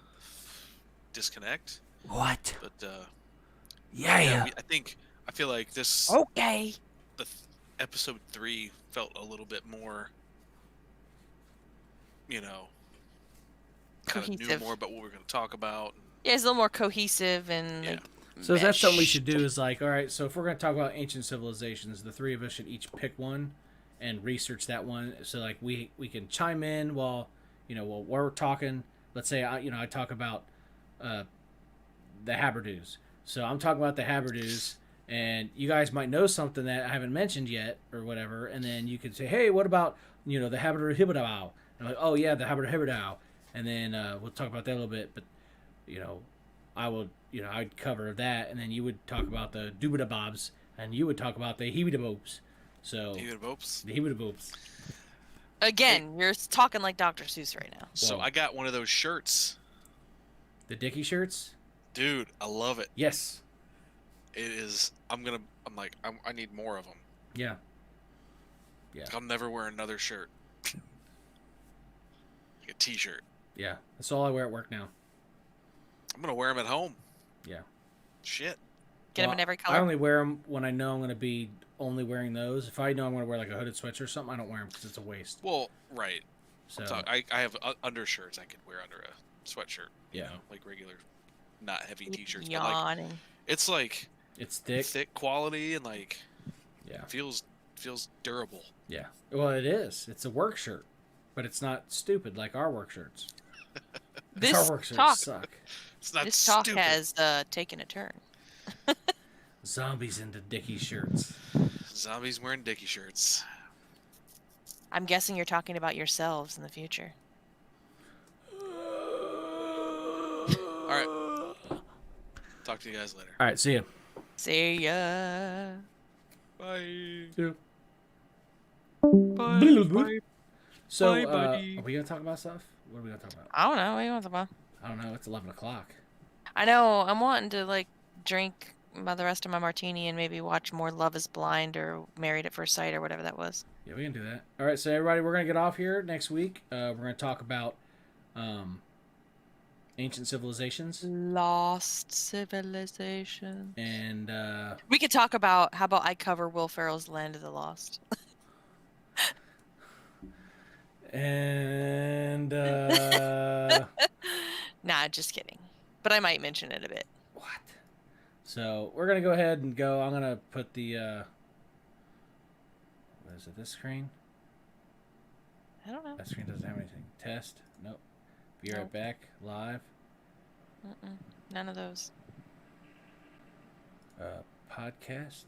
Speaker 2: disconnect.
Speaker 1: What?
Speaker 2: But
Speaker 1: Yeah.
Speaker 2: I feel like this.
Speaker 3: Okay.
Speaker 2: Episode 3 felt a little bit more. Kind of knew
Speaker 3: Cohesive.
Speaker 2: more about what we're going to talk about.
Speaker 3: Yeah, it's a little more cohesive and
Speaker 2: Yeah.
Speaker 3: like.
Speaker 1: So that's something we
Speaker 3: meshed.
Speaker 1: should do. Is like, all right. So if we're going to talk about ancient civilizations, the three of us should each pick one and research that one. So like we can chime in while while we're talking. Let's say I talk about the Haberdoos. So I'm talking about the Haberdoos, and you guys might know something that I haven't mentioned yet or whatever, and then you could say, hey, what about the Haberdoo Hibberdau? And I'm like, oh yeah, the Haberdoo Hibberdau, and then we'll talk about that a little bit. But I'd cover that, and then you would talk about the Doobadabobs, and you would talk about the Heebadabopes. So the Heebadabopes.
Speaker 3: Again, you're talking like Dr. Seuss right now.
Speaker 2: So
Speaker 1: Whoa.
Speaker 2: I got one of those shirts.
Speaker 1: The Dickie shirts.
Speaker 2: Dude, I love it.
Speaker 1: Yes.
Speaker 2: It is. I need more of them.
Speaker 1: Yeah.
Speaker 2: I'll never wear another shirt. Like a t-shirt.
Speaker 1: Yeah. That's all I wear at work now.
Speaker 2: I'm going to wear them at home.
Speaker 1: Yeah.
Speaker 2: Shit.
Speaker 3: Get them in every color.
Speaker 1: I only wear them when I know I'm going to be only wearing those. If I know I'm going to wear like a hooded sweatshirt or something, I don't wear them because it's a waste.
Speaker 2: Well, right.
Speaker 1: So
Speaker 2: I have undershirts I could wear under a sweatshirt.
Speaker 1: Yeah.
Speaker 2: Like regular, not heavy t-shirts. But
Speaker 3: Yawning.
Speaker 2: it's like
Speaker 1: it's thick.
Speaker 2: thick quality and
Speaker 1: Yeah.
Speaker 2: feels durable.
Speaker 1: Yeah. Well, it is. It's a work shirt, but it's not stupid like our work shirts.
Speaker 3: This
Speaker 1: Our work shirts
Speaker 3: talk,
Speaker 1: suck.
Speaker 2: It's not
Speaker 3: this talk
Speaker 2: stupid.
Speaker 3: has taken a turn.
Speaker 1: Zombies into Dickie shirts.
Speaker 2: Zombies wearing Dickie shirts.
Speaker 3: I'm guessing you're talking about yourselves in the future.
Speaker 2: All right. Talk to you guys later.
Speaker 1: All right. See ya.
Speaker 3: See ya.
Speaker 2: Bye.
Speaker 1: Yeah.
Speaker 2: Bye. Bye.
Speaker 1: So,
Speaker 2: Bye, buddy.
Speaker 1: are we gonna talk about stuff? What are we gonna talk about?
Speaker 3: I don't know. What do you want to talk about?
Speaker 1: I don't know. It's 11 o'clock.
Speaker 3: I know. I'm wanting to drink the rest of my martini and maybe watch more Love Is Blind or Married at First Sight or whatever that was.
Speaker 1: Yeah, we can do that. All right. So, everybody, we're gonna get off here next week. We're gonna talk about ancient civilizations.
Speaker 3: Lost civilization.
Speaker 1: And
Speaker 3: We could talk about how about I cover Will Ferrell's Land of the Lost.
Speaker 1: and
Speaker 3: Nah, just kidding. But I might mention it a bit.
Speaker 1: what? So we're gonna go ahead and go. I'm gonna put the what is it? This screen?
Speaker 3: I don't know.
Speaker 1: That screen doesn't have anything. Test? Nope. Be right
Speaker 3: Nope.
Speaker 1: back. Live.
Speaker 3: None of those.
Speaker 1: Podcast.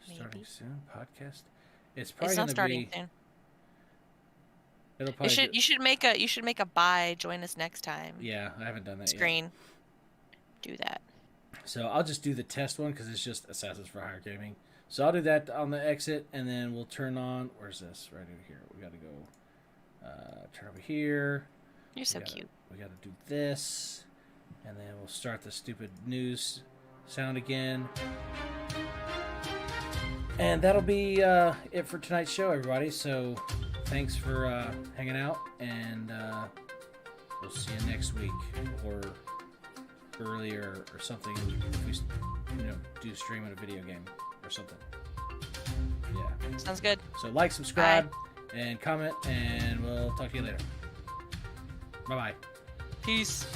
Speaker 1: Starting
Speaker 3: Maybe.
Speaker 1: soon. Podcast. It's probably
Speaker 3: It's not
Speaker 1: gonna
Speaker 3: starting
Speaker 1: be.
Speaker 3: soon.
Speaker 1: It'll probably.
Speaker 3: You should make a buy. Join us next time.
Speaker 1: Yeah, I haven't done that yet.
Speaker 3: Screen. Do that.
Speaker 1: So I'll just do the test one because it's just Assassins for Hire Gaming. So I'll do that on the exit, and then we'll turn on. Where's this? Right over here. We got to go. Turn over here.
Speaker 3: You're so
Speaker 1: We gotta-
Speaker 3: cute.
Speaker 1: We got to do this, and then we'll start the stupid news sound again. And that'll be it for tonight's show, everybody. So thanks for hanging out, and we'll see you next week or earlier or something if we do stream in a video game or something. Yeah.
Speaker 3: Sounds good.
Speaker 1: So like, subscribe, and comment, and we'll talk to you later. Bye-bye.
Speaker 3: Peace.